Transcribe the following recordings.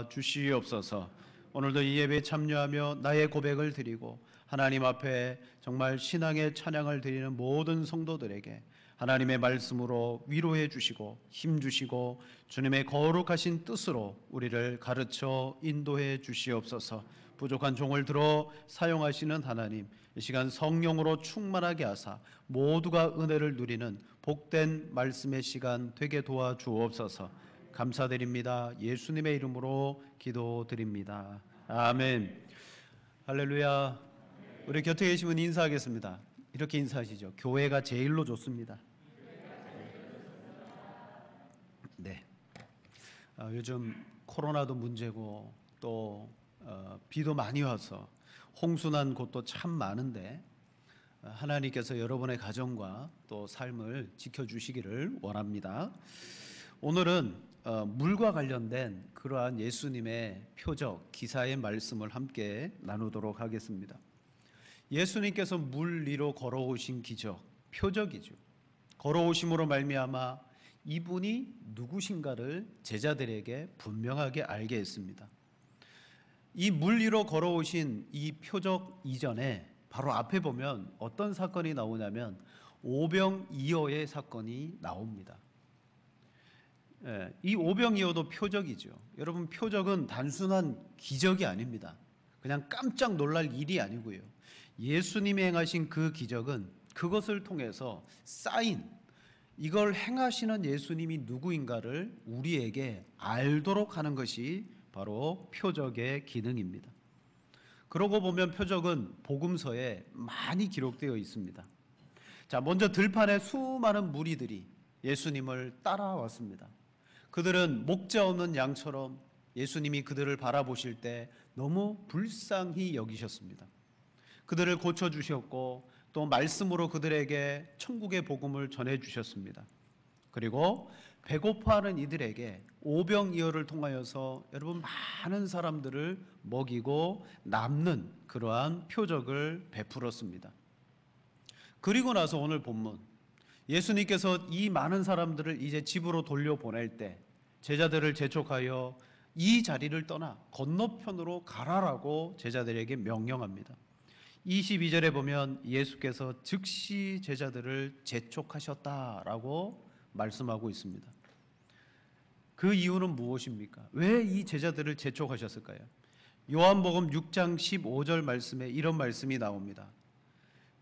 주시옵소서. 오늘도 이 예배에 참여하며 나의 고백을 드리고 하나님 앞에 정말 신앙의 찬양을 드리는 모든 성도들에게 하나님의 말씀으로 위로해 주시고 힘 주시고 주님의 거룩하신 뜻으로 우리를 가르쳐 인도해 주시옵소서. 부족한 종을 들어 사용하시는 하나님, 이 시간 성령으로 충만하게 하사 모두가 은혜를 누리는 복된 말씀의 시간 되게 도와주옵소서. 감사드립니다. 예수님의 이름으로 기도드립니다. 아멘. 할렐루야. 우리 곁에 계신 분 인사하겠습니다. 이렇게 인사하시죠. 교회가 제일로 좋습니다. 네. 요즘 코로나도 문제고 또 비도 많이 와서 홍수난 곳도 참 많은데 하나님께서 여러분의 가정과 또 삶을 지켜주시기를 원합니다. 오늘은 물과 관련된 그러한 예수님의 표적, 기사의 말씀을 함께 나누도록 하겠습니다. 예수님께서 물 위로 걸어오신 기적, 표적이죠. 걸어오심으로 말미암아 이분이 누구신가를 제자들에게 분명하게 알게 했습니다. 이 물 위로 걸어오신 이 표적 이전에 바로 앞에 보면 어떤 사건이 나오냐면 오병이어의 사건이 나옵니다. 이 오병이어도 표적이죠. 여러분, 표적은 단순한 기적이 아닙니다. 그냥 깜짝 놀랄 일이 아니고요. 예수님이 행하신 그 기적은 그것을 통해서 쌓인, 이걸 행하시는 예수님이 누구인가를 우리에게 알도록 하는 것이 바로 표적의 기능입니다. 그러고 보면 표적은 복음서에 많이 기록되어 있습니다. 자, 먼저 들판에 수많은 무리들이 예수님을 따라왔습니다. 그들은 목자 없는 양처럼 예수님이 그들을 바라보실 때 너무 불쌍히 여기셨습니다. 그들을 고쳐주셨고 또 말씀으로 그들에게 천국의 복음을 전해주셨습니다. 그리고 배고파하는 이들에게 오병이어를 통하여서 여러분 많은 사람들을 먹이고 남는 그러한 표적을 베풀었습니다. 그리고 나서 오늘 본문, 예수님께서 이 많은 사람들을 이제 집으로 돌려보낼 때 제자들을 재촉하여 이 자리를 떠나 건너편으로 가라라고 제자들에게 명령합니다. 22절에 보면 예수께서 즉시 제자들을 재촉하셨다라고 말씀하고 있습니다. 그 이유는 무엇입니까? 왜 이 제자들을 재촉하셨을까요? 요한복음 6장 15절 말씀에 이런 말씀이 나옵니다.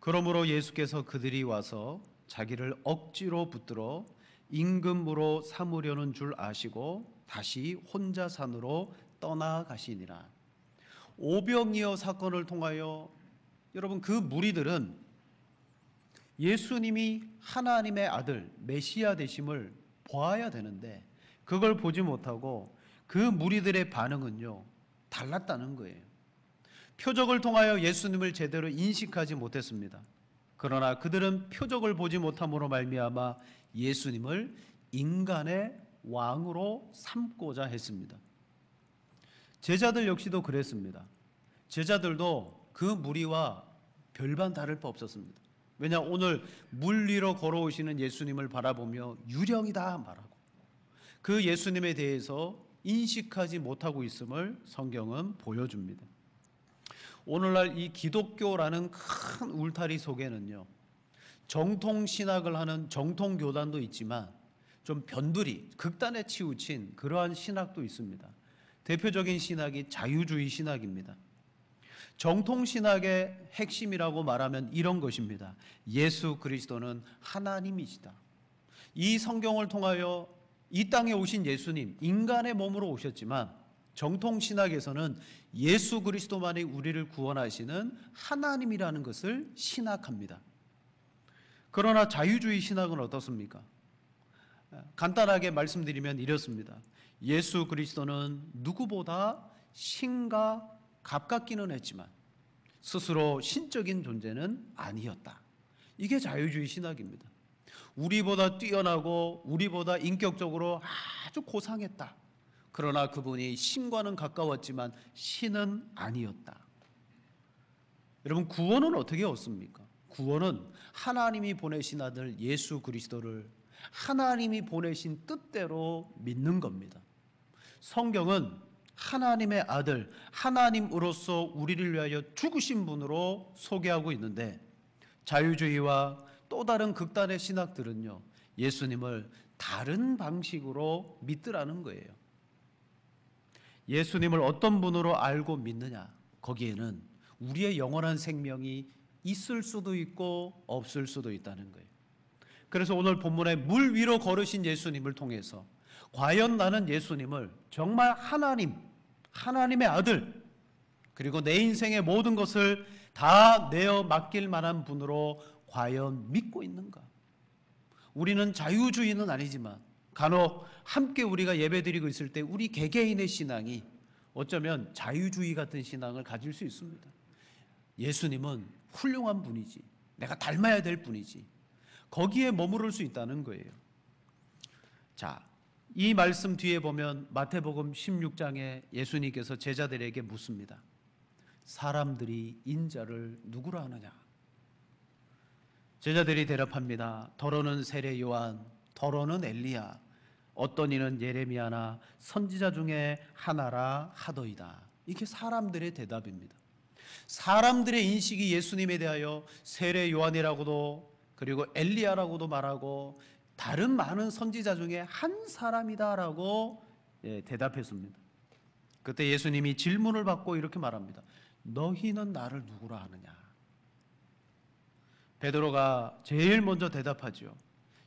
그러므로 예수께서 그들이 와서 자기를 억지로 붙들어 임금으로 삼으려는 줄 아시고 다시 혼자 산으로 떠나가시니라. 오병이어 사건을 통하여 여러분, 그 무리들은 예수님이 하나님의 아들 메시아 되심을 보아야 되는데 그걸 보지 못하고 그 무리들의 반응은요 달랐다는 거예요. 표적을 통하여 예수님을 제대로 인식하지 못했습니다. 그러나 그들은 표적을 보지 못함으로 말미암아 예수님을 인간의 왕으로 삼고자 했습니다. 제자들 역시도 그랬습니다. 제자들도 그 무리와 별반 다를 바 없었습니다. 왜냐, 오늘 물 위로 걸어오시는 예수님을 바라보며 유령이다 말하고 그 예수님에 대해서 인식하지 못하고 있음을 성경은 보여줍니다. 오늘날 이 기독교라는 큰 울타리 속에는요, 정통신학을 하는 정통교단도 있지만 좀 변두리, 극단에 치우친 그러한 신학도 있습니다. 대표적인 신학이 자유주의 신학입니다. 정통신학의 핵심이라고 말하면 이런 것입니다. 예수 그리스도는 하나님이시다. 이 성경을 통하여 이 땅에 오신 예수님, 인간의 몸으로 오셨지만 정통신학에서는 예수 그리스도만이 우리를 구원하시는 하나님이라는 것을 신학합니다. 그러나 자유주의 신학은 어떻습니까? 간단하게 말씀드리면 이렇습니다. 예수 그리스도는 누구보다 신과 가깝기는 했지만 스스로 신적인 존재는 아니었다. 이게 자유주의 신학입니다. 우리보다 뛰어나고 우리보다 인격적으로 아주 고상했다. 그러나 그분이 신과는 가까웠지만 신은 아니었다. 여러분, 구원은 어떻게 얻습니까? 구원은 하나님이 보내신 아들 예수 그리스도를 하나님이 보내신 뜻대로 믿는 겁니다. 성경은 하나님의 아들, 하나님으로서 우리를 위하여 죽으신 분으로 소개하고 있는데, 자유주의와 또 다른 극단의 신학들은요, 예수님을 다른 방식으로 믿더라는 거예요. 예수님을 어떤 분으로 알고 믿느냐, 거기에는 우리의 영원한 생명이 있을 수도 있고 없을 수도 있다는 거예요. 그래서 오늘 본문에 물 위로 걸으신 예수님을 통해서 과연 나는 예수님을 정말 하나님의 아들, 그리고 내 인생의 모든 것을 다 내어 맡길 만한 분으로 과연 믿고 있는가? 우리는 자유주의는 아니지만 간혹 함께 우리가 예배드리고 있을 때 우리 개개인의 신앙이 어쩌면 자유주의 같은 신앙을 가질 수 있습니다. 예수님은 훌륭한 분이지, 내가 닮아야 될 분이지, 거기에 머무를 수 있다는 거예요. 자, 이 말씀 뒤에 보면 마태복음 16장에 예수님께서 제자들에게 묻습니다. 사람들이 인자를 누구라 하느냐? 제자들이 대답합니다. 더러는 세례 요한, 더러는 엘리야, 어떤 이는 예레미야나 선지자 중에 하나라 하더이다. 이게 사람들의 대답입니다. 사람들의 인식이 예수님에 대하여 세례 요한이라고도, 그리고 엘리야라고도 말하고 다른 많은 선지자 중에 한 사람이다라고 대답했습니다. 그때 예수님이 질문을 받고 이렇게 말합니다. 너희는 나를 누구라 하느냐? 베드로가 제일 먼저 대답하죠.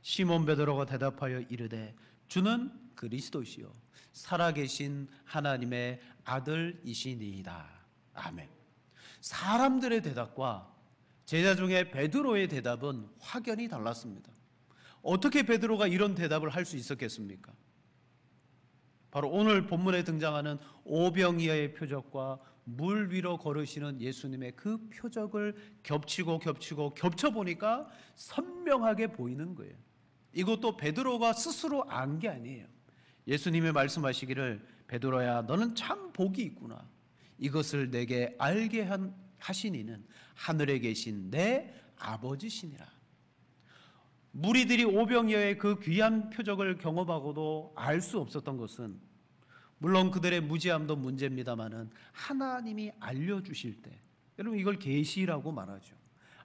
시몬 베드로가 대답하여 이르되 주는 그리스도시요 살아계신 하나님의 아들이시니이다. 아멘. 사람들의 대답과 제자 중에 베드로의 대답은 확연히 달랐습니다. 어떻게 베드로가 이런 대답을 할 수 있었겠습니까? 바로 오늘 본문에 등장하는 오병이어의 표적과 물 위로 걸으시는 예수님의 그 표적을 겹치고 겹쳐보니까 선명하게 보이는 거예요. 이것도 베드로가 스스로 안 게 아니에요. 예수님이 말씀하시기를 베드로야 너는 참 복이 있구나. 이것을 내게 알게 하신 이는 하늘에 계신 내 아버지시니라. 무리들이 오병이어의 그 귀한 표적을 경험하고도 알 수 없었던 것은 물론 그들의 무지함도 문제입니다마는 하나님이 알려주실 때, 여러분 이걸 계시라고 말하죠.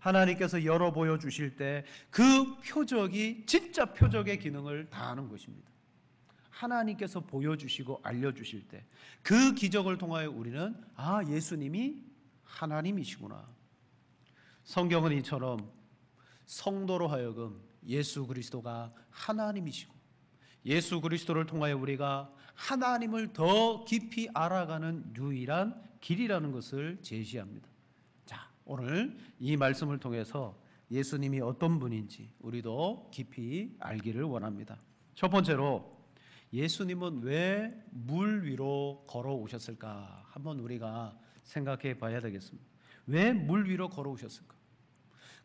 하나님께서 열어 보여주실 때 그 표적이 진짜 표적의 기능을 다하는 것입니다. 하나님께서 보여주시고 알려주실 때 그 기적을 통하여 우리는 예수님이 하나님이시구나. 성경은 이처럼 성도로 하여금 예수 그리스도가 하나님이시고 예수 그리스도를 통하여 우리가 하나님을 더 깊이 알아가는 유일한 길이라는 것을 제시합니다. 자, 오늘 이 말씀을 통해서 예수님이 어떤 분인지 우리도 깊이 알기를 원합니다. 첫 번째로 예수님은 왜 물 위로 걸어오셨을까? 한번 우리가 생각해 봐야 되겠습니다. 왜 물 위로 걸어오셨을까?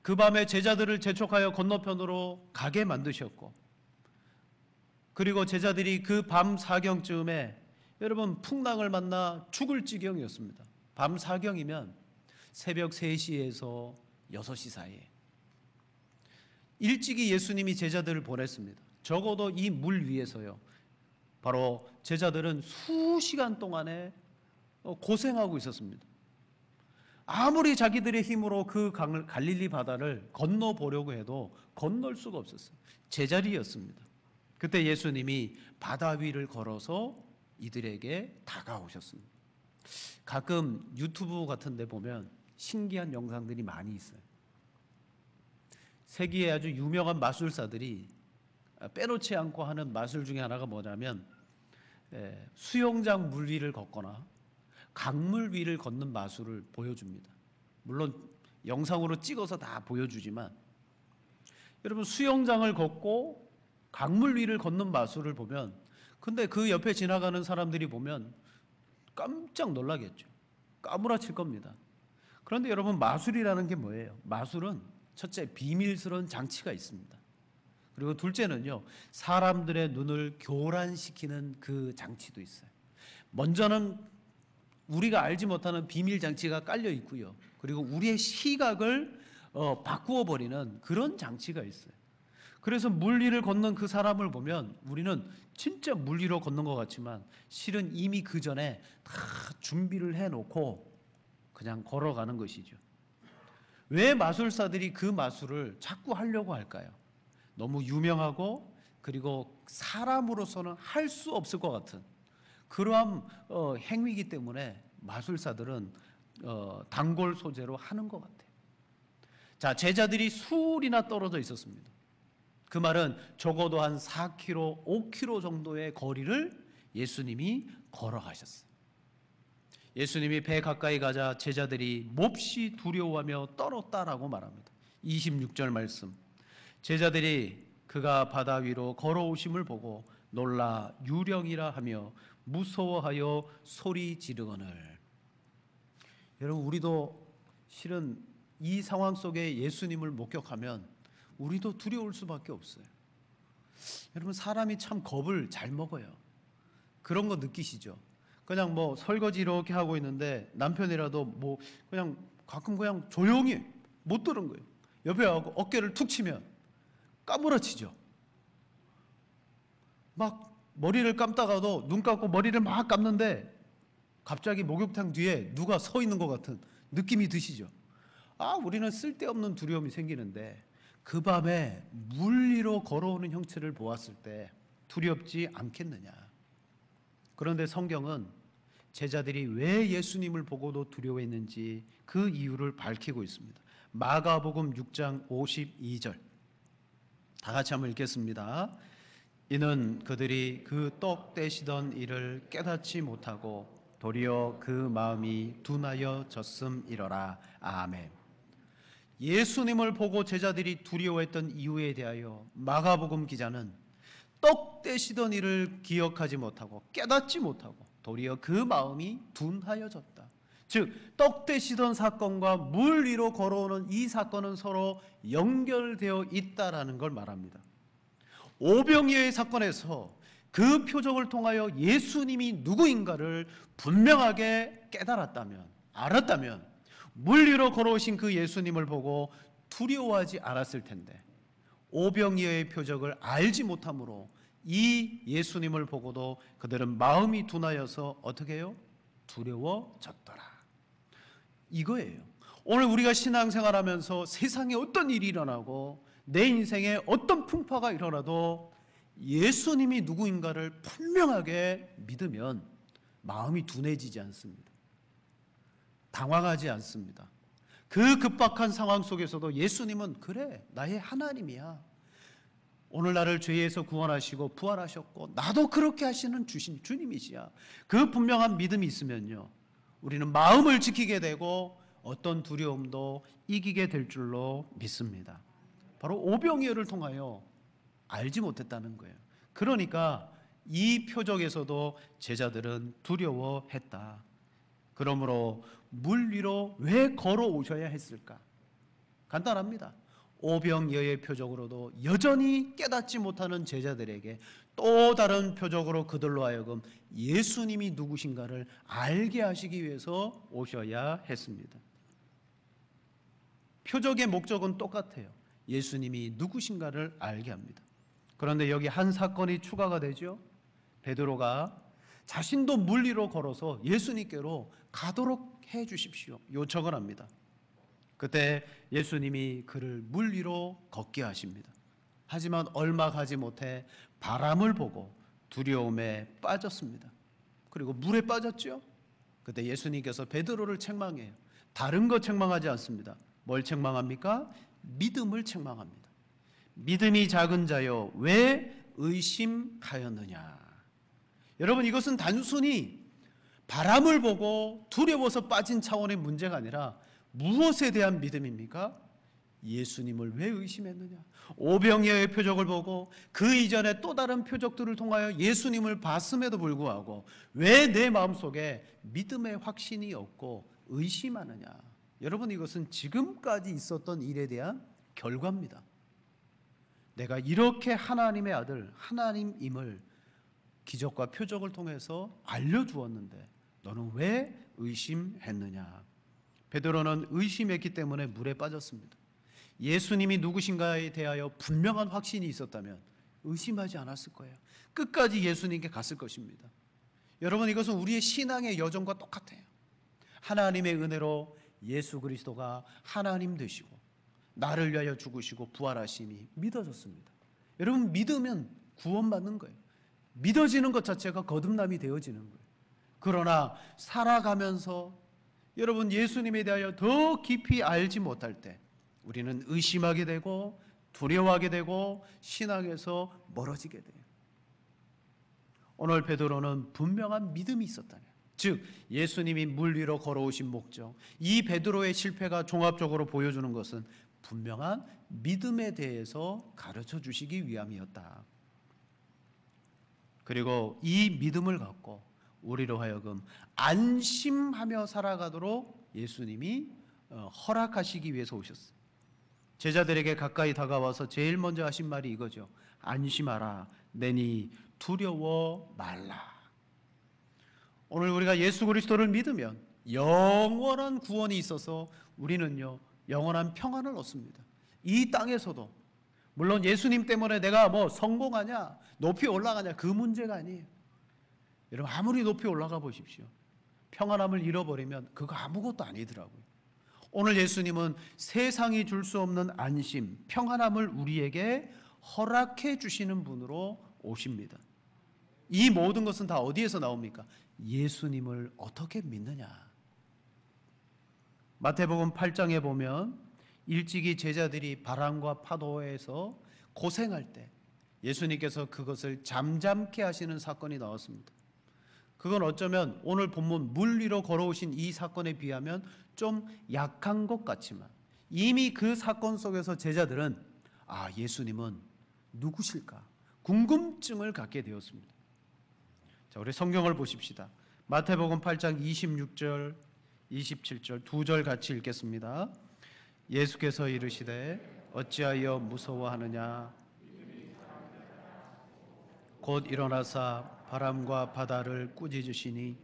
그 밤에 제자들을 재촉하여 건너편으로 가게 만드셨고, 그리고 제자들이 그 밤 사경쯤에 여러분 풍랑을 만나 죽을 지경이었습니다. 밤 사경이면 새벽 3시에서 6시 사이에 일찍이 예수님이 제자들을 보냈습니다. 적어도 이 물 위에서요, 바로 제자들은 수시간 동안에 고생하고 있었습니다. 아무리 자기들의 힘으로 그 강을, 갈릴리 바다를 건너보려고 해도 건널 수가 없었어요. 제자리였습니다. 그때 예수님이 바다 위를 걸어서 이들에게 다가오셨습니다. 가끔 유튜브 같은 데 보면 신기한 영상들이 많이 있어요. 세계의 아주 유명한 마술사들이 빼놓지 않고 하는 마술 중에 하나가 뭐냐면 수영장 물 위를 걷거나 강물 위를 걷는 마술을 보여줍니다. 물론 영상으로 찍어서 다 보여주지만 여러분 수영장을 걷고 강물 위를 걷는 마술을 보면, 근데 그 옆에 지나가는 사람들이 보면 깜짝 놀라겠죠. 까무라칠 겁니다. 그런데 여러분 마술이라는 게 뭐예요? 마술은 첫째 비밀스러운 장치가 있습니다. 그리고 둘째는요, 사람들의 눈을 교란시키는 그 장치도 있어요. 먼저는 우리가 알지 못하는 비밀 장치가 깔려 있고요. 그리고 우리의 시각을 바꾸어 버리는 그런 장치가 있어요. 그래서 물 위를 걷는 그 사람을 보면 우리는 진짜 물 위로 걷는 것 같지만 실은 이미 그 전에 다 준비를 해놓고 그냥 걸어가는 것이죠. 왜 마술사들이 그 마술을 자꾸 하려고 할까요? 너무 유명하고 그리고 사람으로서는 할 수 없을 것 같은 그러한 행위이기 때문에 마술사들은 단골 소재로 하는 것 같아요. 자, 제자들이 수울이나 떨어져 있었습니다. 그 말은 적어도 한 4km, 5km 정도의 거리를 예수님이 걸어가셨어요. 예수님이 배 가까이 가자 제자들이 몹시 두려워하며 떨었다라고 말합니다. 26절 말씀. 제자들이 그가 바다 위로 걸어오심을 보고 놀라 유령이라 하며 무서워하여 소리 지르거늘. 여러분, 우리도 실은 이 상황 속에 예수님을 목격하면 우리도 두려울 수밖에 없어요. 여러분, 사람이 참 겁을 잘 먹어요. 그런 거 느끼시죠? 그냥 뭐 설거지 이렇게 하고 있는데 남편이라도 뭐 그냥 가끔 그냥 조용히 못 들은 거예요. 옆에 하고 어깨를 툭 치면 까무러치죠. 막 머리를 감다가도 눈 감고 머리를 막 감는데 갑자기 목욕탕 뒤에 누가 서 있는 것 같은 느낌이 드시죠? 아, 우리는 쓸데없는 두려움이 생기는데 그 밤에 물 위로 걸어오는 형체를 보았을 때 두렵지 않겠느냐. 그런데 성경은 제자들이 왜 예수님을 보고도 두려워했는지 그 이유를 밝히고 있습니다. 마가복음 6장 52절 다 같이 한번 읽겠습니다. 이는 그들이 그 떡 떼시던 일을 깨닫지 못하고 도리어 그 마음이 둔하여 졌음이러라. 아멘. 예수님을 보고 제자들이 두려워했던 이유에 대하여 마가복음 기자는 떡 떼시던 일을 기억하지 못하고 깨닫지 못하고 도리어 그 마음이 둔하여졌다. 즉, 떡 떼시던 사건과 물 위로 걸어오는 이 사건은 서로 연결되어 있다라는 걸 말합니다. 오병이어의 사건에서 그 표적을 통하여 예수님이 누구인가를 분명하게 깨달았다면, 알았다면 물 위로 걸어오신 그 예수님을 보고 두려워하지 않았을 텐데 오병이어의 표적을 알지 못함으로 이 예수님을 보고도 그들은 마음이 둔하여서 어떻게 해요? 두려워졌더라. 이거예요. 오늘 우리가 신앙생활하면서 세상에 어떤 일이 일어나고 내 인생에 어떤 풍파가 일어나도 예수님이 누구인가를 분명하게 믿으면 마음이 둔해지지 않습니다. 당황하지 않습니다. 그 급박한 상황 속에서도 예수님은 그래, 나의 하나님이야. 오늘 나를 죄에서 구원하시고 부활하셨고 나도 그렇게 하시는 주님이시야. 그 분명한 믿음이 있으면요, 우리는 마음을 지키게 되고 어떤 두려움도 이기게 될 줄로 믿습니다. 바로 오병이어를 통하여 알지 못했다는 거예요. 그러니까 이 표적에서도 제자들은 두려워했다. 그러므로 물 위로 왜 걸어오셔야 했을까? 간단합니다. 오병이어의 표적으로도 여전히 깨닫지 못하는 제자들에게 또 다른 표적으로 그들로 하여금 예수님이 누구신가를 알게 하시기 위해서 오셔야 했습니다. 표적의 목적은 똑같아요. 예수님이 누구신가를 알게 합니다. 그런데 여기 한 사건이 추가가 되죠. 베드로가 자신도 물 위로 걸어서 예수님께로 가도록 해 주십시오 요청을 합니다. 그때 예수님이 그를 물 위로 걷게 하십니다. 하지만 얼마 가지 못해 바람을 보고 두려움에 빠졌습니다. 그리고 물에 빠졌죠. 그때 예수님께서 베드로를 책망해요. 다른 거 책망하지 않습니다. 뭘 책망합니까? 믿음을 책망합니다. 믿음이 작은 자여 왜 의심하였느냐. 여러분, 이것은 단순히 바람을 보고 두려워서 빠진 차원의 문제가 아니라 무엇에 대한 믿음입니까? 예수님을 왜 의심했느냐. 오병이어의 표적을 보고 그 이전에 또 다른 표적들을 통하여 예수님을 봤음에도 불구하고 왜 내 마음속에 믿음의 확신이 없고 의심하느냐. 여러분, 이것은 지금까지 있었던 일에 대한 결과입니다. 내가 이렇게 하나님의 아들, 하나님임을 기적과 표적을 통해서 알려주었는데 너는 왜 의심했느냐. 베드로는 의심했기 때문에 물에 빠졌습니다. 예수님이 누구신가에 대하여 분명한 확신이 있었다면 의심하지 않았을 거예요. 끝까지 예수님께 갔을 것입니다. 여러분, 이것은 우리의 신앙의 여정과 똑같아요. 하나님의 은혜로 예수 그리스도가 하나님 되시고 나를 위하여 죽으시고 부활하심이 믿어졌습니다. 여러분, 믿으면 구원받는 거예요. 믿어지는 것 자체가 거듭남이 되어지는 거예요. 그러나 살아가면서 여러분, 예수님에 대하여 더 깊이 알지 못할 때 우리는 의심하게 되고 두려워하게 되고 신앙에서 멀어지게 돼요. 오늘 베드로는 분명한 믿음이 있었다면, 즉 예수님이 물 위로 걸어오신 목적, 이 베드로의 실패가 종합적으로 보여주는 것은 분명한 믿음에 대해서 가르쳐 주시기 위함이었다. 그리고 이 믿음을 갖고 우리로 하여금 안심하며 살아가도록 예수님이 허락하시기 위해서 오셨어요. 제자들에게 가까이 다가와서 제일 먼저 하신 말이 이거죠. 안심하라, 내니 두려워 말라. 오늘 우리가 예수 그리스도를 믿으면 영원한 구원이 있어서 우리는요 영원한 평안을 얻습니다. 이 땅에서도. 물론 예수님 때문에 내가 뭐 성공하냐 높이 올라가냐 그 문제가 아니에요. 여러분, 아무리 높이 올라가 보십시오, 평안함을 잃어버리면 그거 아무것도 아니더라고요. 오늘 예수님은 세상이 줄 수 없는 안심, 평안함을 우리에게 허락해 주시는 분으로 오십니다. 이 모든 것은 다 어디에서 나옵니까? 예수님을 어떻게 믿느냐. 마태복음 8장에 보면 일찍이 제자들이 바람과 파도에서 고생할 때 예수님께서 그것을 잠잠케 하시는 사건이 나왔습니다. 그건 어쩌면 오늘 본문 물 위로 걸어오신 이 사건에 비하면 좀 약한 것 같지만 이미 그 사건 속에서 제자들은 예수님은 누구실까 궁금증을 갖게 되었습니다. 자, 우리 성경을 보십시다. 마태복음 8장 26절 27절 두 절 같이 읽겠습니다. 예수께서 이르시되 어찌하여 무서워하느냐. 곧 일어나사 바람과 바다를 꾸짖으시니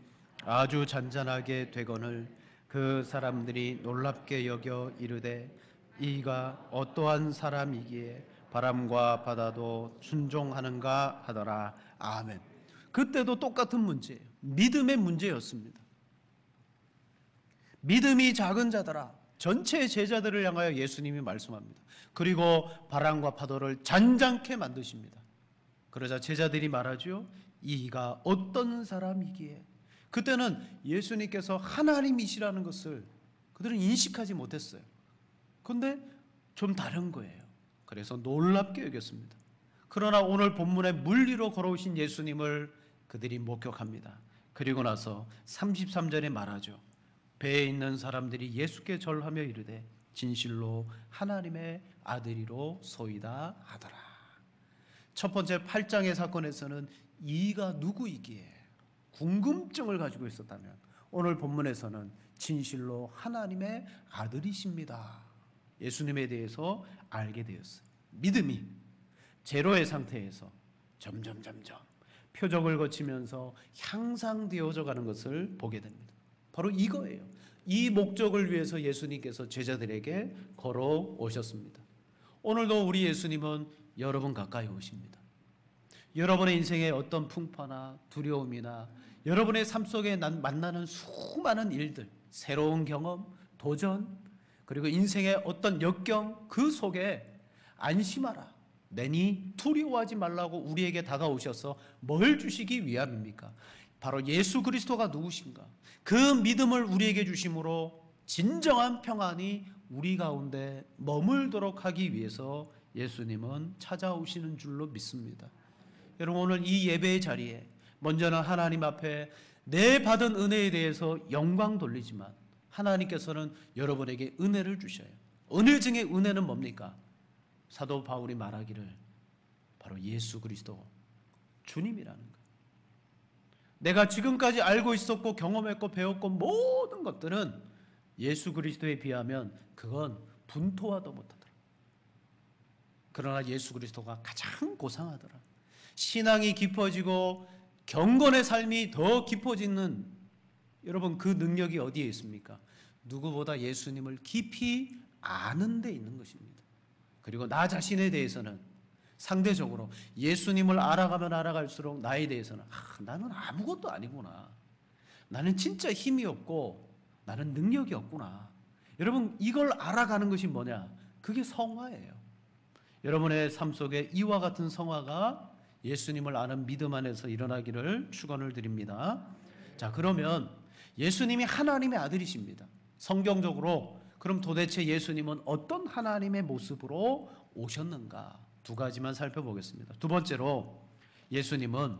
아주 잔잔하게 되거늘 그 사람들이 놀랍게 여겨 이르되 이가 어떠한 사람이기에 바람과 바다도 순종하는가 하더라. 아멘. 그때도 똑같은 문제예요. 믿음의 문제였습니다. 믿음이 작은 자들아, 전체 제자들을 향하여 예수님이 말씀합니다. 그리고 바람과 파도를 잔잔케 만드십니다. 그러자 제자들이 말하죠. 이가 어떤 사람이기에. 그때는 예수님께서 하나님이시라는 것을 그들은 인식하지 못했어요. 그런데 좀 다른 거예요. 그래서 놀랍게 여겼습니다. 그러나 오늘 본문에 물 위로 걸어오신 예수님을 그들이 목격합니다. 그리고 나서 33절에 말하죠. 배에 있는 사람들이 예수께 절하며 이르되 진실로 하나님의 아들이로 소이다 하더라. 첫 번째 8장의 사건에서는 이가 누구이기에 궁금증을 가지고 있었다면 오늘 본문에서는 진실로 하나님의 아들이십니다. 예수님에 대해서 알게 되었어요. 믿음이 제로의 상태에서 점점 표적을 거치면서 향상되어져 가는 것을 보게 됩니다. 바로 이거예요. 이 목적을 위해서 예수님께서 제자들에게 걸어오셨습니다. 오늘도 우리 예수님은 여러분 가까이 오십니다. 여러분의 인생에 어떤 풍파나 두려움이나 여러분의 삶 속에 만나는 수많은 일들, 새로운 경험, 도전, 그리고 인생의 어떤 역경, 그 속에 안심하라, 내니 두려워하지 말라고 우리에게 다가오셔서 뭘 주시기 위함입니까? 바로 예수 그리스도가 누구신가, 그 믿음을 우리에게 주심으로 진정한 평안이 우리 가운데 머물도록 하기 위해서 예수님은 찾아오시는 줄로 믿습니다. 여러분, 오늘 이 예배의 자리에 먼저는 하나님 앞에 내 받은 은혜에 대해서 영광 돌리지만 하나님께서는 여러분에게 은혜를 주셔요. 은혜 중에 은혜는 뭡니까? 사도 바울이 말하기를 바로 예수 그리스도 주님이라는 거예요. 내가 지금까지 알고 있었고 경험했고 배웠고 모든 것들은 예수 그리스도에 비하면 그건 분토화도 못하더라. 그러나 예수 그리스도가 가장 고상하더라. 신앙이 깊어지고 경건의 삶이 더 깊어지는, 여러분, 그 능력이 어디에 있습니까? 누구보다 예수님을 깊이 아는 데 있는 것입니다. 그리고 나 자신에 대해서는 상대적으로 예수님을 알아가면 알아갈수록 나에 대해서는 나는 아무것도 아니구나. 나는 진짜 힘이 없고 나는 능력이 없구나. 여러분, 이걸 알아가는 것이 뭐냐? 그게 성화예요. 여러분의 삶 속에 이와 같은 성화가 예수님을 아는 믿음 안에서 일어나기를 축원을 드립니다. 자, 그러면 예수님이 하나님의 아들이십니다. 성경적으로 그럼 도대체 예수님은 어떤 하나님의 모습으로 오셨는가? 두 가지만 살펴보겠습니다. 두 번째로, 예수님은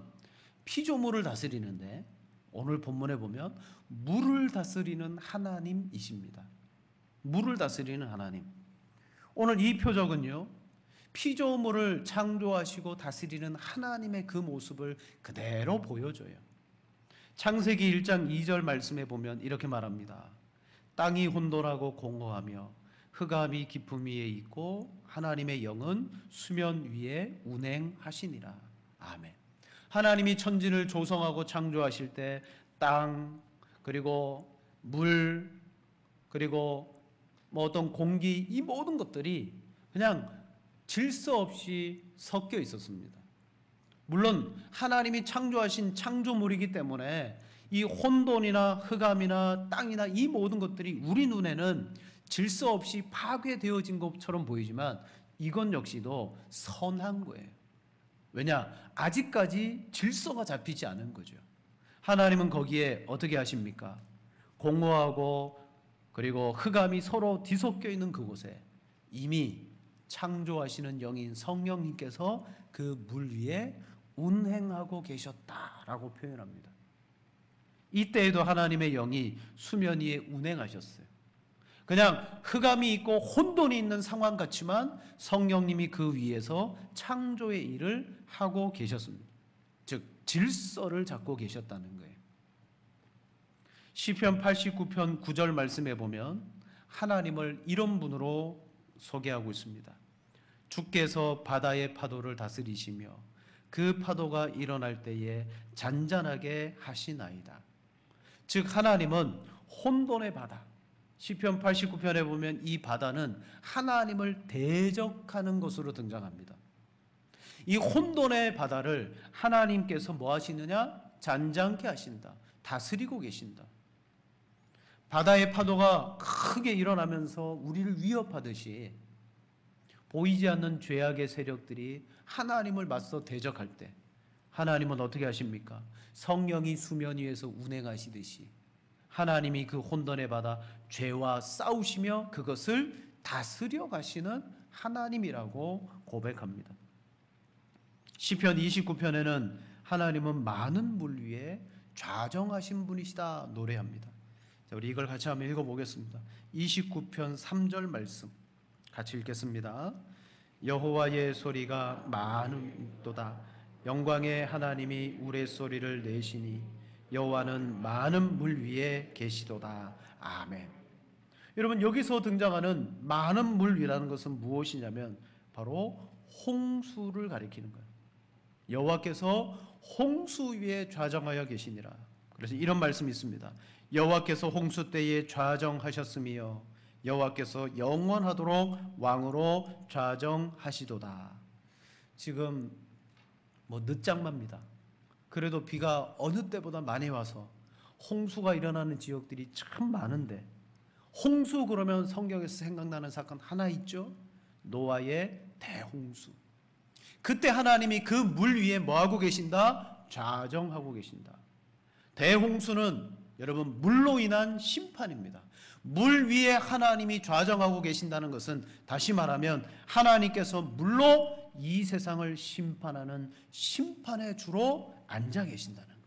피조물을 다스리는데 오늘 본문에 보면 물을 다스리는 하나님이십니다. 물을 다스리는 하나님. 오늘 이 표적은요, 피조물을 창조하시고 다스리는 하나님의 그 모습을 그대로 보여줘요. 창세기 1장 2절 말씀에 보면 이렇게 말합니다. 땅이 혼돈하고 공허하며 흑암이 깊음 위에 있고 하나님의 영은 수면 위에 운행하시니라. 아멘. 하나님이 천지를 조성하고 창조하실 때 땅, 그리고 물, 그리고 어떤 공기, 이 모든 것들이 그냥 질서 없이 섞여 있었습니다. 물론 하나님이 창조하신 창조물이기 때문에 이 혼돈이나 흑암이나 땅이나 이 모든 것들이 우리 눈에는 질서 없이 파괴되어진 것처럼 보이지만 이건 역시도 선한 거예요. 왜냐? 아직까지 질서가 잡히지 않은 거죠. 하나님은 거기에 어떻게 하십니까? 공허하고 그리고 흑암이 서로 뒤섞여 있는 그곳에 이미 창조하시는 영인 성령님께서 그 물 위에 운행하고 계셨다라고 표현합니다. 이때에도 하나님의 영이 수면 위에 운행하셨어요. 그냥 흑암이 있고 혼돈이 있는 상황 같지만 성령님이 그 위에서 창조의 일을 하고 계셨습니다. 즉 질서를 잡고 계셨다는 거예요. 시편 89편 9절 말씀에 보면 하나님을 이런 분으로 소개하고 있습니다. 주께서 바다의 파도를 다스리시며 그 파도가 일어날 때에 잔잔하게 하시나이다. 즉 하나님은 혼돈의 바다, 시편 89편에 보면 이 바다는 하나님을 대적하는 것으로 등장합니다. 이 혼돈의 바다를 하나님께서 뭐 하시느냐? 잔잔케 하신다. 다스리고 계신다. 바다의 파도가 크게 일어나면서 우리를 위협하듯이 보이지 않는 죄악의 세력들이 하나님을 맞서 대적할 때 하나님은 어떻게 하십니까? 성령이 수면 위에서 운행하시듯이 하나님이 그 혼돈의 바다 죄와 싸우시며 그것을 다스려 가시는 하나님이라고 고백합니다. 시편 29편에는 하나님은 많은 물 위에 좌정하신 분이시다 노래합니다. 자, 우리 이걸 같이 한번 읽어보겠습니다. 29편 3절 말씀 같이 읽겠습니다. 여호와의 소리가 많음도다. 영광의 하나님이 우레소리를 내시니 여호와는 많은 물 위에 계시도다. 아멘. 여러분, 여기서 등장하는 많은 물 위라는 것은 무엇이냐면 바로 홍수를 가리키는 거예요. 여호와께서 홍수 위에 좌정하여 계시니라. 그래서 이런 말씀이 있습니다. 여호와께서 홍수 때에 좌정하셨으며 여호와께서 영원하도록 왕으로 좌정하시도다. 지금 늦장마입니다. 그래도 비가 어느 때보다 많이 와서 홍수가 일어나는 지역들이 참 많은데, 홍수 그러면 성경에서 생각나는 사건 하나 있죠? 노아의 대홍수. 그때 하나님이 그 물 위에 뭐하고 계신다? 좌정하고 계신다. 대홍수는 여러분 물로 인한 심판입니다. 물 위에 하나님이 좌정하고 계신다는 것은 다시 말하면 하나님께서 물로 이 세상을 심판하는 심판의 주로 앉아 계신다는 거예요.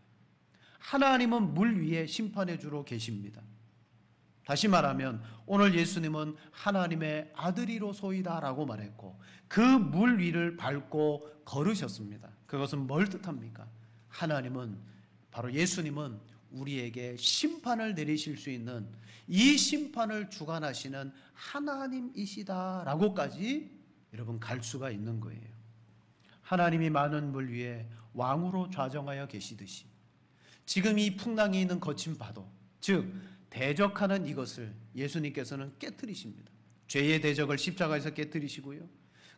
하나님은 물 위에 심판의 주로 계십니다. 다시 말하면 오늘 예수님은 하나님의 아들이로소이다라고 말했고 그 물 위를 밟고 걸으셨습니다. 그것은 뭘 뜻합니까? 하나님은, 바로 예수님은 우리에게 심판을 내리실 수 있는, 이 심판을 주관하시는 하나님이시다라고까지 여러분 갈 수가 있는 거예요. 하나님이 많은 물 위에 왕으로 좌정하여 계시듯이 지금 이 풍랑이 있는 거친 파도, 즉 대적하는 이것을 예수님께서는 깨뜨리십니다. 죄의 대적을 십자가에서 깨뜨리시고요,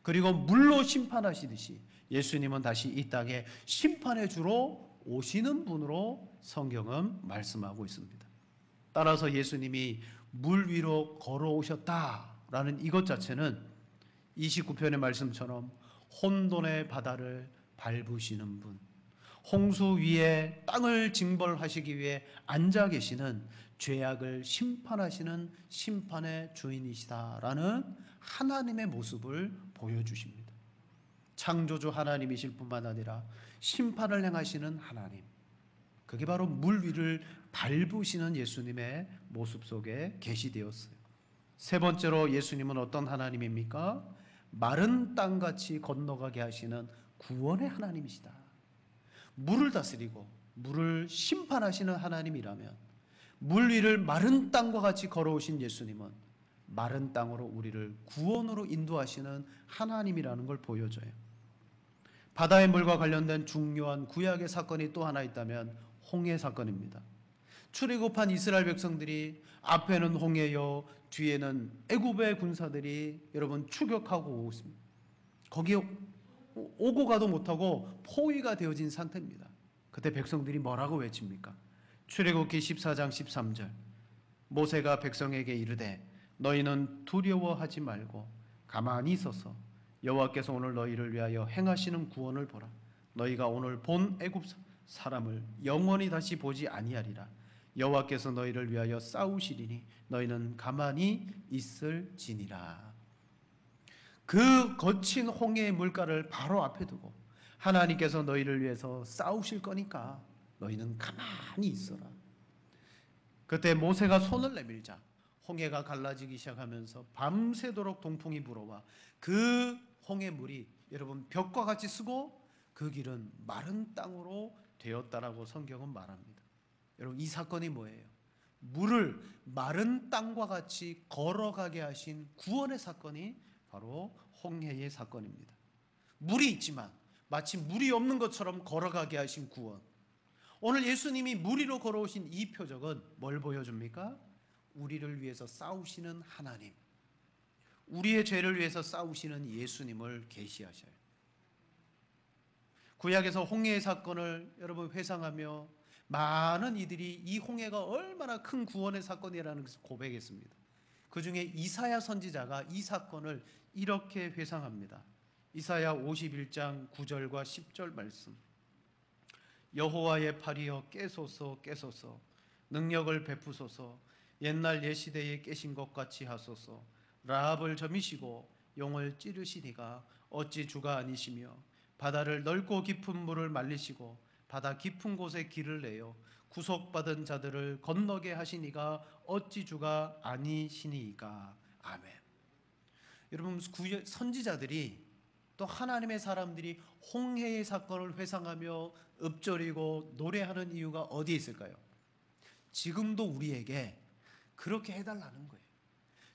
그리고 물로 심판하시듯이 예수님은 다시 이 땅에 심판의 주로 오시는 분으로 성경은 말씀하고 있습니다. 따라서 예수님이 물 위로 걸어오셨다라는 이것 자체는 29편의 말씀처럼 혼돈의 바다를 밟으시는 분, 홍수 위에 땅을 징벌하시기 위해 앉아 계시는 죄악을 심판하시는 심판의 주인이시다라는 하나님의 모습을 보여주십니다. 창조주 하나님이실 뿐만 아니라 심판을 행하시는 하나님, 그게 바로 물 위를 밟으시는 예수님의 모습 속에 계시되었어요. 세 번째로 예수님은 어떤 하나님입니까? 마른 땅같이 건너가게 하시는 구원의 하나님이시다. 물을 다스리고 물을 심판하시는 하나님이라면 물 위를 마른 땅과 같이 걸어오신 예수님은 마른 땅으로 우리를 구원으로 인도하시는 하나님이라는 걸 보여줘요. 바다의 물과 관련된 중요한 구약의 사건이 또 하나 있다면 홍해 사건입니다. 출애굽한 이스라엘 백성들이 앞에는 홍해요, 뒤에는 애굽의 군사들이 여러분 추격하고 오고 있습니다. 거기에 오고 가도 못하고 포위가 되어진 상태입니다. 그때 백성들이 뭐라고 외칩니까? 출애굽기 14장 13절, 모세가 백성에게 이르되 너희는 두려워하지 말고 가만히 있어서 여호와께서 오늘 너희를 위하여 행하시는 구원을 보라. 너희가 오늘 본 애굽 사람을 영원히 다시 보지 아니하리라. 여호와께서 너희를 위하여 싸우시리니 너희는 가만히 있을지니라. 그 거친 홍해의 물가를 바로 앞에 두고 하나님께서 너희를 위해서 싸우실 거니까 너희는 가만히 있어라. 그때 모세가 손을 내밀자 홍해가 갈라지기 시작하면서 밤새도록 동풍이 불어와 그 홍해물이 여러분 벽과 같이 쓰고 그 길은 마른 땅으로 되었다라고 성경은 말합니다. 여러분 이 사건이 뭐예요? 물을 마른 땅과 같이 걸어가게 하신 구원의 사건이 바로 홍해의 사건입니다. 물이 있지만 마치 물이 없는 것처럼 걸어가게 하신 구원. 오늘 예수님이 물 위로 걸어오신 이 표적은 뭘 보여줍니까? 우리를 위해서 싸우시는 하나님, 우리의 죄를 위해서 싸우시는 예수님을 계시하셔요. 구약에서 홍해의 사건을 여러분 회상하며 많은 이들이 이 홍해가 얼마나 큰 구원의 사건이라는 것을 고백했습니다. 그 중에 이사야 선지자가 이 사건을 이렇게 회상합니다. 이사야 51장 9절과 10절 말씀. 여호와의 팔이여 깨소서 깨소서 능력을 베푸소서 옛날 옛시대에 깨신 것 같이 하소서. 라합을 점이시고 용을 찌르시니가 어찌 주가 아니시며 바다를 넓고 깊은 물을 말리시고 바다 깊은 곳에 길을 내어 구속받은 자들을 건너게 하시니가 어찌 주가 아니시니까. 아멘. 여러분 선지자들이 또 하나님의 사람들이 홍해의 사건을 회상하며 읊조리고 노래하는 이유가 어디에 있을까요? 지금도 우리에게 그렇게 해달라는 거예요.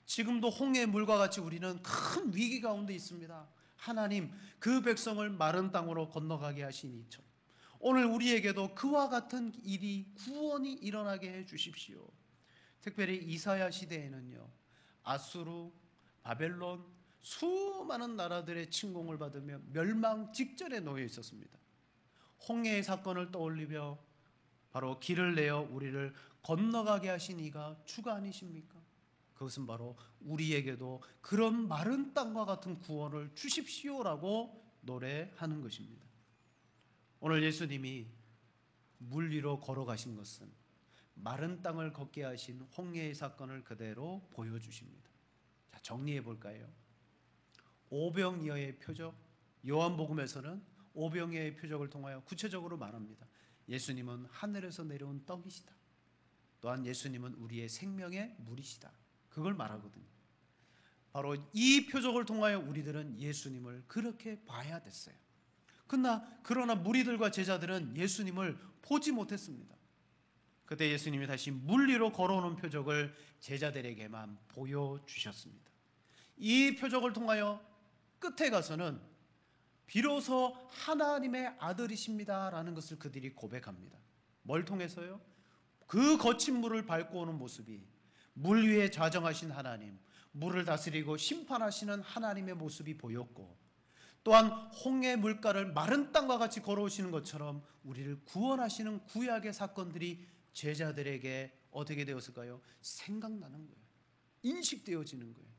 지금도 홍해의 물과 같이 우리는 큰 위기 가운데 있습니다. 하나님 그 백성을 마른 땅으로 건너가게 하신 이처럼 오늘 우리에게도 그와 같은 일이 구원이 일어나게 해 주십시오. 특별히 이사야 시대에는요, 아수르, 바벨론 수많은 나라들의 침공을 받으며 멸망 직전에 놓여 있었습니다. 홍해의 사건을 떠올리며 바로 길을 내어 우리를 건너가게 하신 이가 주가 아니십니까? 그것은 바로 우리에게도 그런 마른 땅과 같은 구원을 주십시오라고 노래하는 것입니다. 오늘 예수님이 물 위로 걸어가신 것은 마른 땅을 걷게 하신 홍해의 사건을 그대로 보여주십니다. 자, 정리해 볼까요? 오병이어의 표적, 요한복음에서는 오병이어의 표적을 통하여 구체적으로 말합니다. 예수님은 하늘에서 내려온 떡이시다. 또한 예수님은 우리의 생명의 물이시다. 그걸 말하거든요. 바로 이 표적을 통하여 우리들은 예수님을 그렇게 봐야 됐어요. 그러나 무리들과 제자들은 예수님을 보지 못했습니다. 그때 예수님이 다시 물 위로 걸어오는 표적을 제자들에게만 보여주셨습니다. 이 표적을 통하여 끝에 가서는 비로소 하나님의 아들이십니다라는 것을 그들이 고백합니다. 뭘 통해서요? 그 거친 물을 밟고 오는 모습이 물 위에 좌정하신 하나님, 물을 다스리고 심판하시는 하나님의 모습이 보였고 또한 홍해 물가를 마른 땅과 같이 걸어오시는 것처럼 우리를 구원하시는 구약의 사건들이 제자들에게 어떻게 되었을까요? 생각나는 거예요. 인식되어지는 거예요.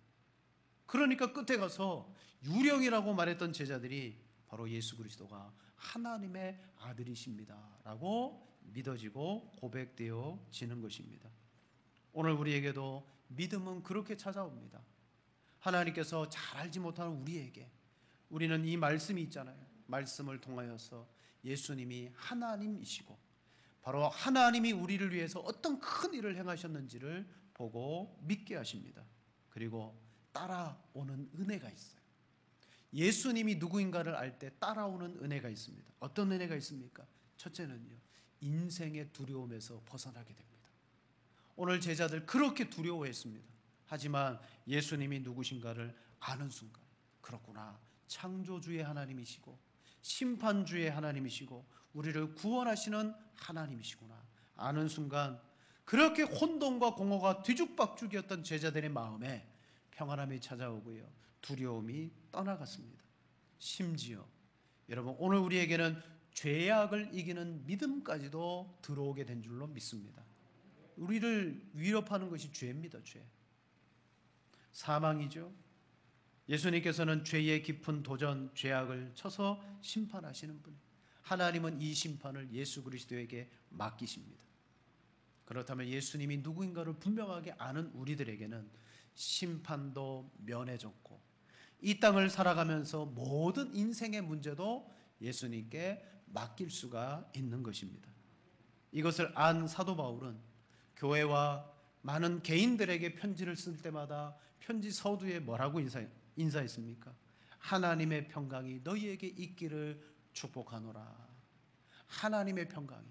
그러니까 끝에 가서 유령이라고 말했던 제자들이 바로 예수 그리스도가 하나님의 아들이십니다 라고 믿어지고 고백되어지는 것입니다. 오늘 우리에게도 믿음은 그렇게 찾아옵니다. 하나님께서 잘 알지 못하는 우리에게, 우리는 이 말씀이 있잖아요. 말씀을 통하여서 예수님이 하나님이시고 바로 하나님이 우리를 위해서 어떤 큰 일을 행하셨는지를 보고 믿게 하십니다. 그리고 따라오는 은혜가 있어요. 예수님이 누구인가를 알 때 따라오는 은혜가 있습니다. 어떤 은혜가 있습니까? 첫째는요, 인생의 두려움에서 벗어나게 됩니다. 오늘 제자들 그렇게 두려워했습니다. 하지만 예수님이 누구신가를 아는 순간, 그렇구나, 창조주의 하나님이시고 심판주의 하나님이시고 우리를 구원하시는 하나님이시구나 아는 순간, 그렇게 혼돈과 공허가 뒤죽박죽이었던 제자들의 마음에 평안함이 찾아오고요, 두려움이 떠나갔습니다. 심지어 여러분, 오늘 우리에게는 죄악을 이기는 믿음까지도 들어오게 된 줄로 믿습니다. 우리를 위협하는 것이 죄입니다. 죄, 사망이죠. 예수님께서는 죄의 깊은 도전, 죄악을 쳐서 심판하시는 분, 하나님은 이 심판을 예수 그리스도에게 맡기십니다. 그렇다면 예수님이 누구인가를 분명하게 아는 우리들에게는 심판도 면해졌고 이 땅을 살아가면서 모든 인생의 문제도 예수님께 맡길 수가 있는 것입니다. 이것을 안 사도 바울은 교회와 많은 개인들에게 편지를 쓸 때마다 편지 서두에 뭐라고 인사했습니까? 하나님의 평강이 너희에게 있기를 축복하노라. 하나님의 평강이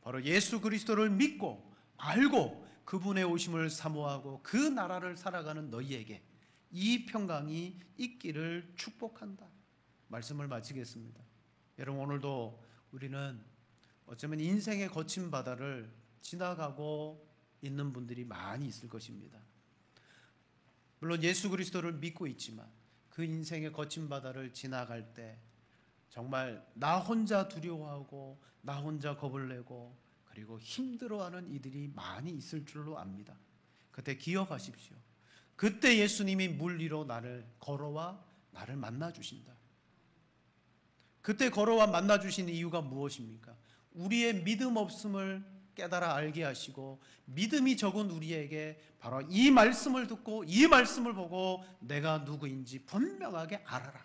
바로 예수 그리스도를 믿고 알고 그분의 오심을 사모하고 그 나라를 살아가는 너희에게 이 평강이 있기를 축복한다. 말씀을 마치겠습니다. 여러분, 오늘도 우리는 어쩌면 인생의 거친 바다를 지나가고 있는 분들이 많이 있을 것입니다. 물론 예수 그리스도를 믿고 있지만 그 인생의 거친 바다를 지나갈 때 정말 나 혼자 두려워하고 나 혼자 겁을 내고 그리고 힘들어하는 이들이 많이 있을 줄로 압니다. 그때 기억하십시오. 그때 예수님이 물 위로 나를 걸어와 나를 만나 주신다. 그때 걸어와 만나 주신 이유가 무엇입니까? 우리의 믿음 없음을 깨달아 알게 하시고 믿음이 적은 우리에게 바로 이 말씀을 듣고 이 말씀을 보고 내가 누구인지 분명하게 알아라.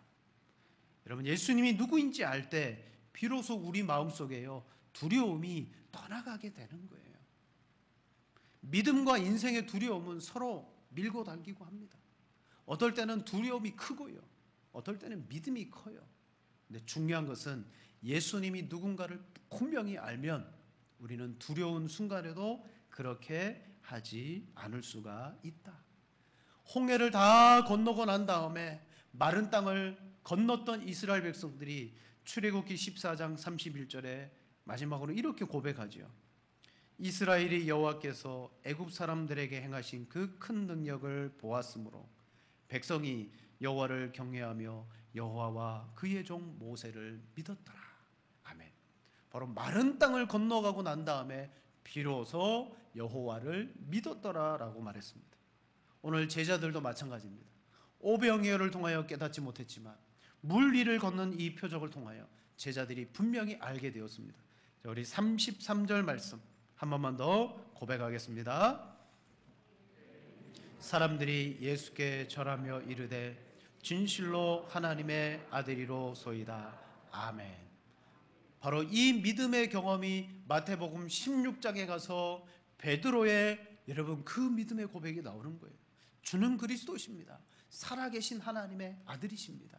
여러분, 예수님이 누구인지 알 때 비로소 우리 마음속에요 두려움이 떠나가게 되는 거예요. 믿음과 인생의 두려움은 서로 밀고 당기고 합니다. 어떨 때는 두려움이 크고요, 어떨 때는 믿음이 커요. 근데 중요한 것은 예수님이 누군가를 분명히 알면 우리는 두려운 순간에도 그렇게 하지 않을 수가 있다. 홍해를 다 건너고 난 다음에 마른 땅을 건넜던 이스라엘 백성들이 출애굽기 14장 31절에 마지막으로 이렇게 고백하죠. 이스라엘이 여호와께서 애굽 사람들에게 행하신 그 큰 능력을 보았으므로 백성이 여호와를 경외하며 여호와와 그의 종 모세를 믿었더라. 아멘. 바로 마른 땅을 건너가고 난 다음에 비로소 여호와를 믿었더라라고 말했습니다. 오늘 제자들도 마찬가지입니다. 오병이어를 통하여 깨닫지 못했지만 물 위를 걷는 이 표적을 통하여 제자들이 분명히 알게 되었습니다. 자, 우리 33절 말씀 한 번만 더 고백하겠습니다. 사람들이 예수께 절하며 이르되 진실로 하나님의 아들이로소이다. 아멘. 바로 이 믿음의 경험이 마태복음 16장에 가서 베드로의 여러분 그 믿음의 고백이 나오는 거예요. 주는 그리스도십니다. 살아계신 하나님의 아들이십니다.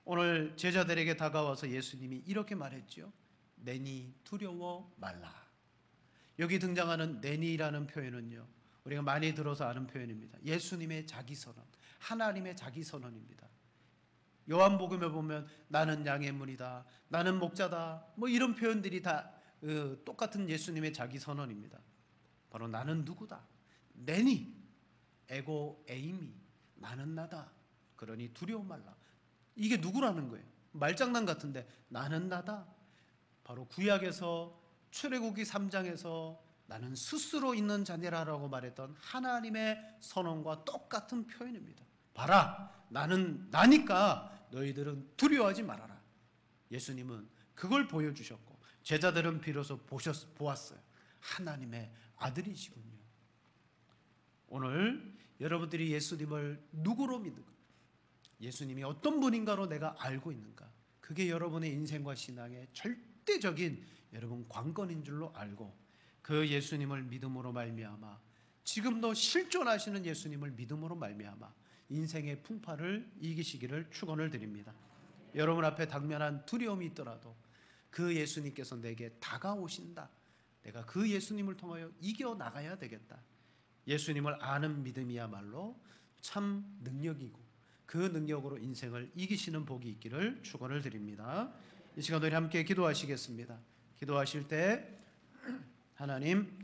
오늘 제자들에게 다가와서 예수님이 이렇게 말했죠. 내니 두려워 말라. 여기 등장하는 내니라는 표현은요, 우리가 많이 들어서 아는 표현입니다. 예수님의 자기선언, 하나님의 자기선언입니다. 요한복음에 보면 나는 양의 문이다, 나는 목자다, 뭐 이런 표현들이 다 똑같은 예수님의 자기선언입니다. 바로 나는 누구다, 내니, 에고 에이미, 나는 나다. 그러니 두려워 말라. 이게 누구라는 거예요? 말장난 같은데 나는 나다. 바로 구약에서 출애굽기 3장에서 나는 스스로 있는 자니라라고 말했던 하나님의 선언과 똑같은 표현입니다. 봐라, 나는 나니까 너희들은 두려워하지 말아라. 예수님은 그걸 보여주셨고 제자들은 비로소 보았어요. 하나님의 아들이시군요. 오늘 여러분들이 예수님을 누구로 믿는가? 예수님이 어떤 분인가로 내가 알고 있는가? 그게 여러분의 인생과 신앙의 절대적인 여러분 관건인 줄로 알고 그 예수님을 믿음으로 말미암아 지금도 실존하시는 예수님을 믿음으로 말미암아 인생의 풍파를 이기시기를 축원을 드립니다. 여러분 앞에 당면한 두려움이 있더라도 그 예수님께서 내게 다가오신다. 내가 그 예수님을 통하여 이겨나가야 되겠다. 예수님을 아는 믿음이야말로 참 능력이고 그 능력으로 인생을 이기시는 복이 있기를 축원을 드립니다. 이 시간 우리 함께 기도하시겠습니다. 기도하실 때 하나님,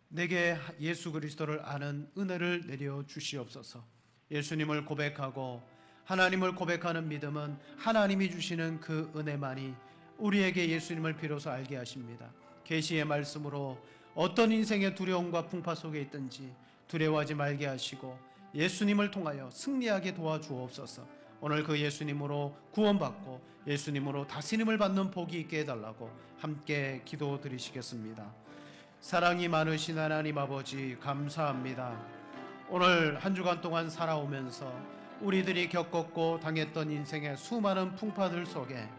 내게 예수 그리스도를 아는 은혜를 내려 주시옵소서. 예수님을 고백하고 하나님을 고백하는 믿음은 하나님이 주시는 그 은혜만이 우리에게 예수님을 비로소 알게 하십니다. 계시의 말씀으로 어떤 인생의 두려움과 풍파 속에 있든지 두려워하지 말게 하시고 예수님을 통하여 승리하게 도와주옵소서. 오늘 그 예수님으로 구원받고 예수님으로 다스림을 받는 복이 있게 해달라고 함께 기도드리시겠습니다. 사랑이 많으신 하나님 아버지, 감사합니다. 오늘 한 주간 동안 살아오면서 우리들이 겪었고 당했던 인생의 수많은 풍파들 속에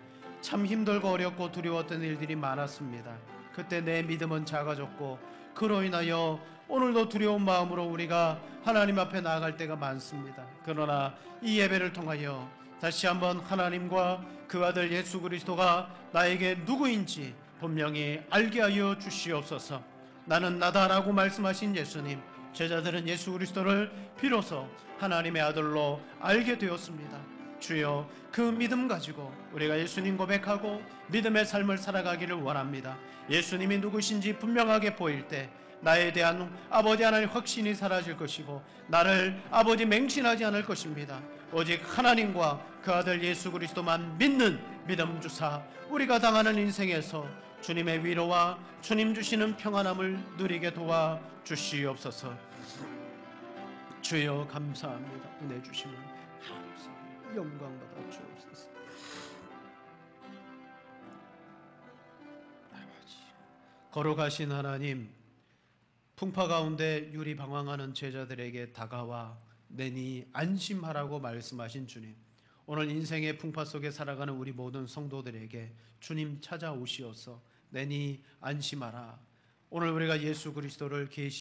참 힘들고 어렵고 두려웠던 일들이 많았습니다. 그때 내 믿음은 작아졌고 그로 인하여 오늘도 두려운 마음으로 우리가 하나님 앞에 나아갈 때가 많습니다. 그러나 이 예배를 통하여 다시 한번 하나님과 그 아들 예수 그리스도가 나에게 누구인지 분명히 알게 하여 주시옵소서. 나는 나다라고 말씀하신 예수님, 제자들은 예수 그리스도를 비로소 하나님의 아들로 알게 되었습니다. 주여, 그 믿음 가지고 우리가 예수님 고백하고 믿음의 삶을 살아가기를 원합니다. 예수님이 누구신지 분명하게 보일 때 나에 대한 아버지 하나님 확신이 사라질 것이고 나를 아버지 맹신하지 않을 것입니다. 오직 하나님과 그 아들 예수 그리스도만 믿는 믿음 주사 우리가 당하는 인생에서 주님의 위로와 주님 주시는 평안함을 누리게 도와 주시옵소서. 주여 감사합니다. 은혜 주시면 항상 영광 받아 주옵소서. 아버지, 걸어가신 하나님, 풍파 가운데 유리방황하는 제자들에게 다가와 내니 안심하라고 말씀하신 주님, 오늘 인생의 풍파 속에 살아가는 우리 모든 성도들에게 주님 찾아오시어서 내니 안심하라. 오늘 우리가 예수 그리스도를 계시